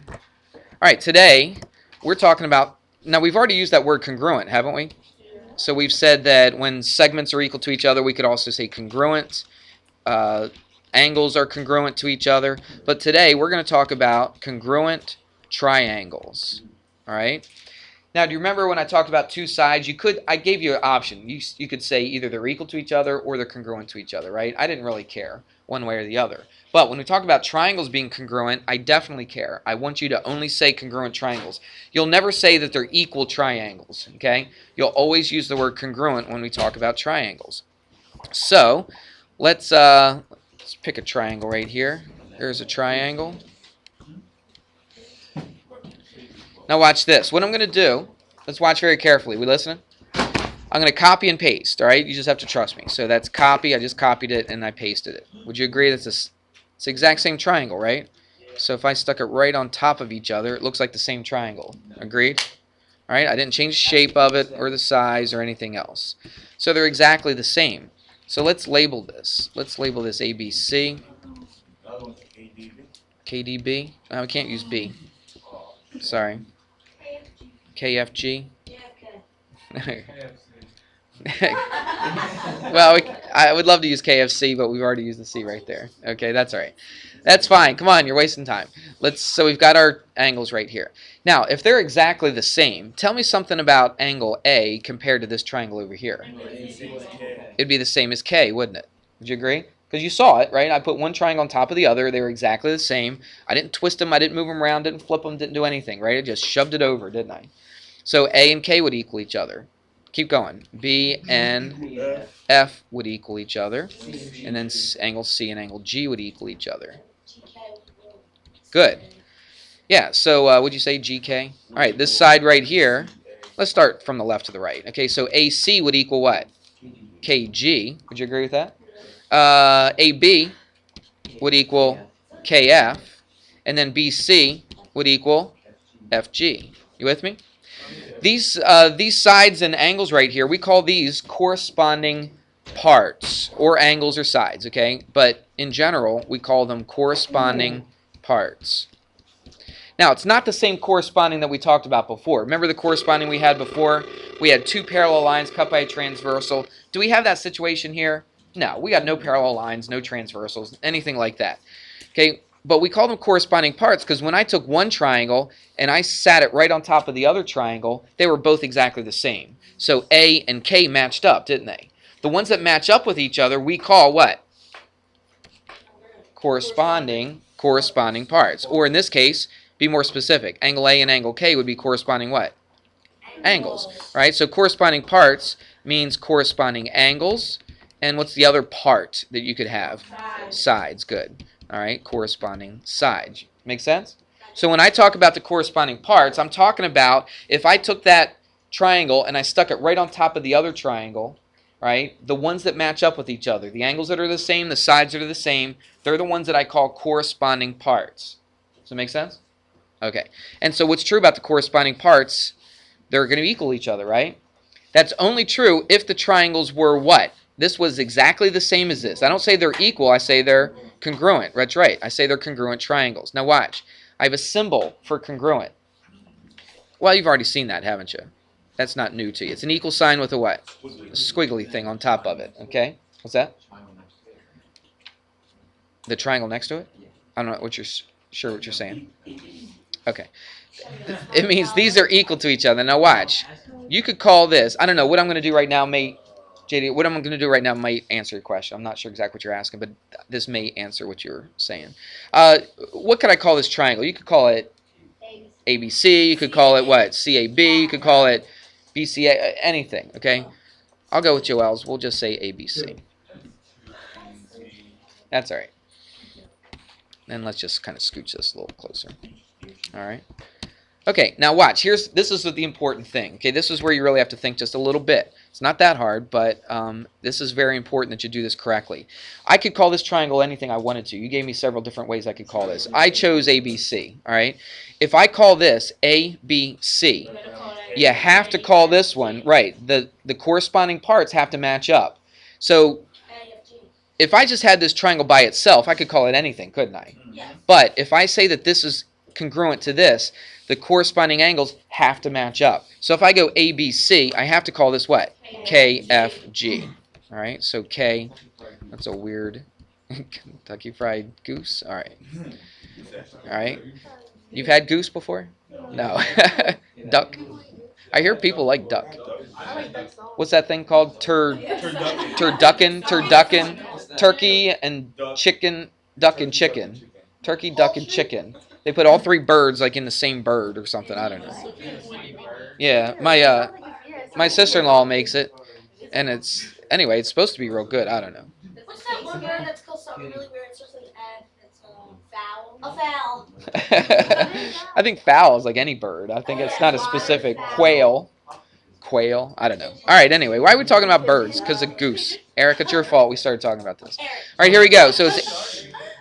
All right, today we're talking about, now we've already used that word congruent, haven't we? So we've said that when segments are equal to each other, we could also say congruent. Uh, Angles are congruent to each other. But today we're going to talk about congruent triangles. All right? Now, do you remember when I talked about two sides? I gave you an option. You could say either they're equal to each other or they're congruent to each other, right? I didn't really care one way or the other. But when we talk about triangles being congruent, I definitely care. I want you to only say congruent triangles. You'll never say that they're equal triangles, okay? You'll always use the word congruent when we talk about triangles. So, let's pick a triangle right here. There's a triangle. Now watch this. What I'm going to do, let's watch very carefully. We listening? I'm going to copy and paste, all right? You just have to trust me. So that's copy. I just copied it and I pasted it. Would you agree that's it's the exact same triangle, right? So if I stuck it right on top of each other, it looks like the same triangle. Agreed? All right? I didn't change the shape of it or the size or anything else. So they're exactly the same. So let's label this. Let's label this ABC. KDB. Oh, we can't use B. Sorry. KFG. Well, I would love to use KFC, but we've already used the C right there. Okay, that's all right. That's fine. Come on, you're wasting time. So we've got our angles right here. Now, if they're exactly the same, tell me something about angle A compared to this triangle over here. It'd be the same as K, wouldn't it? Would you agree? Because you saw it, right? I put one triangle on top of the other. They were exactly the same. I didn't twist them. I didn't move them around. Didn't flip them. Didn't do anything, right? I just shoved it over, didn't I? So A and K would equal each other. Keep going. B and F would equal each other. And then angle C and angle G would equal each other. Good. Yeah, so would you say GK? All right, this side right here, let's start from the left to the right. Okay, so AC would equal what? KG. Would you agree with that? AB would equal KF. And then BC would equal FG. You with me? These sides and angles right here, we call these corresponding parts, or angles or sides, okay? But in general, we call them corresponding parts. Now, it's not the same corresponding that we talked about before. Remember the corresponding we had before? We had two parallel lines cut by a transversal. Do we have that situation here? No, we got no parallel lines, no transversals, anything like that. Okay, but we call them corresponding parts because when I took one triangle and I sat it right on top of the other triangle, they were both exactly the same. So A and K matched up, didn't they? The ones that match up with each other we call what? Corresponding parts. Or in this case, be more specific. Angle A and angle K would be corresponding what? Angles. Right? So corresponding parts means corresponding angles. And what's the other part that you could have? Sides. Good. All right, corresponding sides. Make sense? So when I talk about the corresponding parts, I'm talking about if I took that triangle and I stuck it right on top of the other triangle, right? The ones that match up with each other, the angles that are the same, the sides that are the same, they're the ones that I call corresponding parts. Does that make sense? Okay. And so what's true about the corresponding parts, they're going to equal each other, right? That's only true if the triangles were what? This was exactly the same as this. I don't say they're equal, I say they're congruent. That's right. I say they're congruent triangles. Now watch. I have a symbol for congruent. Well, you've already seen that, haven't you? That's not new to you. It's an equal sign with a what? A squiggly thing on top of it. Okay? What's that? The triangle next to it? I don't know what you're sure what you're saying. Okay. It means these are equal to each other. Now watch. You could call this, I don't know, what I'm going to do right now may, JD, what I'm going to do right now might answer your question. I'm not sure exactly what you're asking, but this may answer what you're saying. What could I call this triangle? You could call it ABC. You could call it what? CAB. You could call it BCA. Anything, okay? I'll go with Joel's. We'll just say ABC. That's all right. And let's just kind of scooch this a little closer. All right. Okay, now watch. This is the important thing. Okay, this is where you really have to think just a little bit. It's not that hard, but this is very important that you do this correctly. I could call this triangle anything I wanted to. You gave me several different ways I could call this. I chose ABC, all right? If I call this ABC, you have to call this one, right, the corresponding parts have to match up. So if I just had this triangle by itself, I could call it anything, couldn't I? But if I say that this is congruent to this, the corresponding angles have to match up. So if I go ABC, I have to call this what? KFG. All right, so K, that's a weird Kentucky Fried Goose. All right. All right. You've had goose before? No. Duck? I hear people like duck. What's that thing called? Turducken. Turkey and chicken. Duck and chicken. Turkey, duck, and chicken. They put all three birds like in the same bird or something. I don't know. Yeah, my sister-in-law makes it, and anyway. It's supposed to be real good. I don't know. What's that one word that's called something really weird? It's just an F. It's fowl. A fowl. I think fowl is like any bird. I think it's not a specific quail. Quail? I don't know. All right, anyway, why are we talking about birds? Because of goose. Eric, it's your fault we started talking about this. All right, here we go. So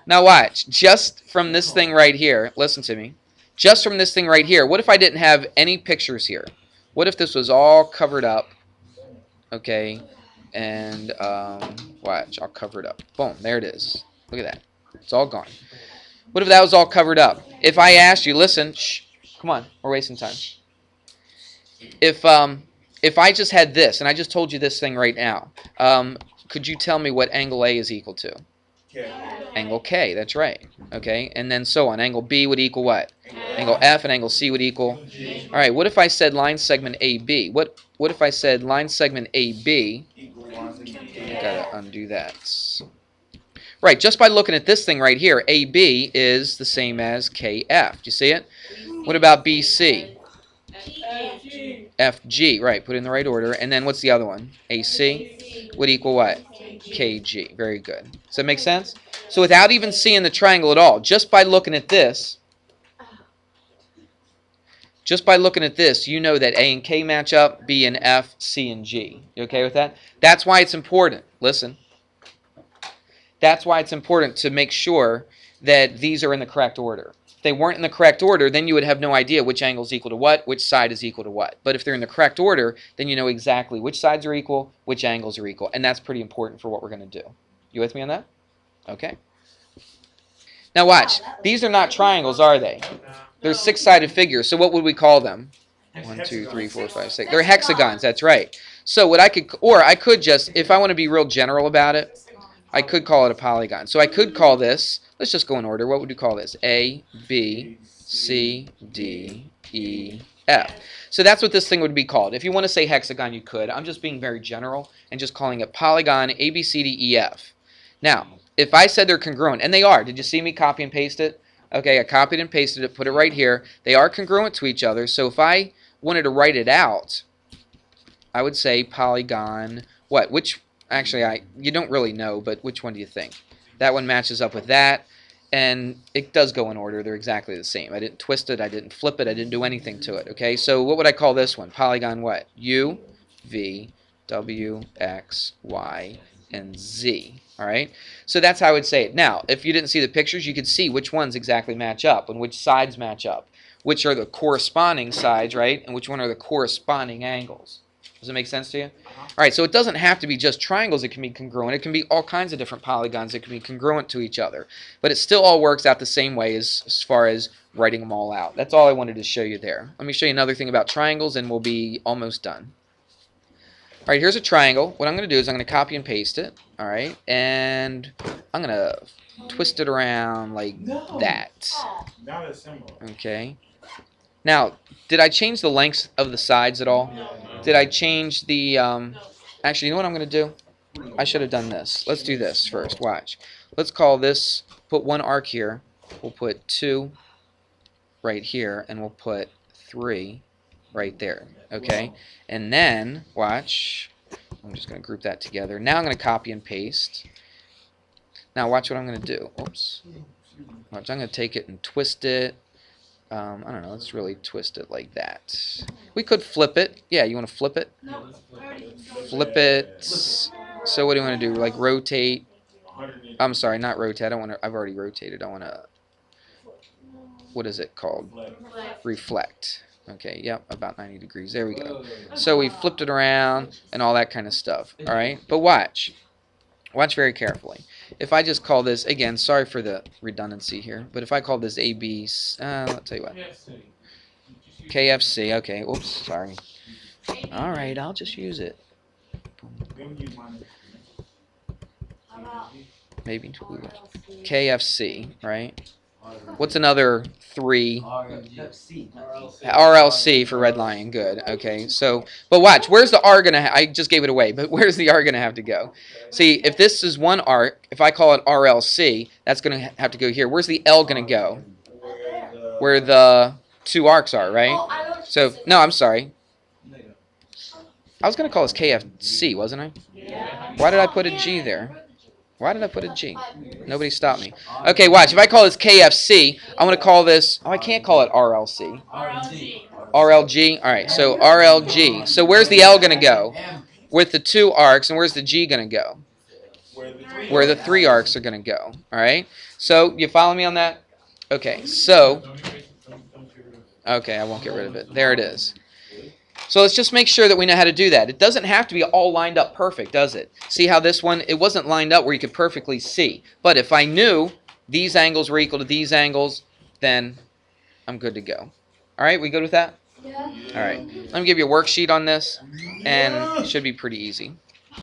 now watch. Just from this thing right here, listen to me. Just from this thing right here, what if I didn't have any pictures here? What if this was all covered up? Okay, and watch, I'll cover it up. Boom, there it is. Look at that. It's all gone. What if that was all covered up? If I asked you, listen, shh, come on, we're wasting time. If I just had this, and I just told you this thing right now, could you tell me what angle A is equal to? K. Angle K, that's right. Okay, and then so on. Angle B would equal what? Angle F, and angle C would equal? All right, what if I said line segment AB? What if I said line segment AB? Gotta undo that. Right, just by looking at this thing right here, AB is the same as KF. Do you see it? What about BC? FG, right, put it in the right order. And then what's the other one? AC would equal what? KG. Very good. Does that make sense? So without even seeing the triangle at all, just by looking at this, you know that A and K match up, B and F, C and G. You okay with that? That's why it's important. Listen. That's why it's important to make sure that these are in the correct order. If they weren't in the correct order, then you would have no idea which angle is equal to what, which side is equal to what. But if they're in the correct order, then you know exactly which sides are equal, which angles are equal. And that's pretty important for what we're going to do. You with me on that? Okay. Now watch. These are not triangles, are they? They're six-sided figures. So what would we call them? 1, 2, 3, 4, 5, 6. They're hexagons. That's right. So what I could just, if I want to be real general about it, I could call it a polygon. So I could call this, let's just go in order. What would you call this? A, B, C, D, E, F. So that's what this thing would be called. If you want to say hexagon, you could. I'm just being very general and just calling it polygon A, B, C, D, E, F. Now, if I said they're congruent, and they are. Did you see me copy and paste it? Okay, I copied and pasted it, put it right here. They are congruent to each other. So if I wanted to write it out, I would say polygon, what? Actually, you don't really know, but which one do you think? That one matches up with that, and it does go in order. They're exactly the same. I didn't twist it. I didn't flip it. I didn't do anything to it. Okay, so what would I call this one? Polygon what? U, V, W, X, Y, and Z. All right, so that's how I would say it. Now, if you didn't see the pictures, you could see which ones exactly match up and which sides match up, which are the corresponding sides, right, and which one are the corresponding angles. Does it make sense to you? All right, so it doesn't have to be just triangles that can be congruent. It can be all kinds of different polygons that can be congruent to each other. But it still all works out the same way as far as writing them all out. That's all I wanted to show you there. Let me show you another thing about triangles, and we'll be almost done. All right, here's a triangle. What I'm going to do is I'm going to copy and paste it, all right? And I'm going to twist it around like that. Not a symbol. Okay. Now, did I change the lengths of the sides at all? Did I change the, actually, you know what I'm going to do? I should have done this. Let's do this first. Watch. Let's call this, put one arc here. We'll put 2 right here, and we'll put 3 right there. Okay? And then, watch. I'm just going to group that together. Now I'm going to copy and paste. Now watch what I'm going to do. Oops. Watch, I'm going to take it and twist it. I don't know, let's really twist it like that. We could flip it. Yeah, you want to flip it? No. Flip it. So what do you want to do? Like rotate? I'm sorry, not rotate. I don't want to, I've already rotated. I want to, what is it called? Reflect. Okay, yep, about 90 degrees. There we go. So we flipped it around and all that kind of stuff. All right, but watch. Watch very carefully. If I just call this, again, sorry for the redundancy here, but if I call this AB, I'll tell you what. KFC, okay, oops, sorry. Alright, I'll just use it. Maybe KFC, right? What's another 3? RLC for Red Lion. Good. Okay. So, but watch. Where's the R gonna? I just gave it away. But where's the R gonna have to go? See, if this is one arc, if I call it RLC, that's gonna have to go here. Where's the L gonna go? Where the 2 arcs are, right? So, no, I'm sorry. I was gonna call this KFC, wasn't I? Why did I put a G there? Why did I put a G? Nobody stopped me. Okay, watch. If I call this KFC, I'm going to call this... Oh, I can't call it RLC. RLG. All right, so RLG. So where's the L going to go? With the 2 arcs, and where's the G going to go? Where the 3 arcs are going to go. All right? So, you follow me on that? Okay, so... Okay, I won't get rid of it. There it is. So let's just make sure that we know how to do that. It doesn't have to be all lined up perfect, does it? See how this one, it wasn't lined up where you could perfectly see. But if I knew these angles were equal to these angles, then I'm good to go. All right, we good with that? Yeah. All right. Let me give you a worksheet on this, and it should be pretty easy.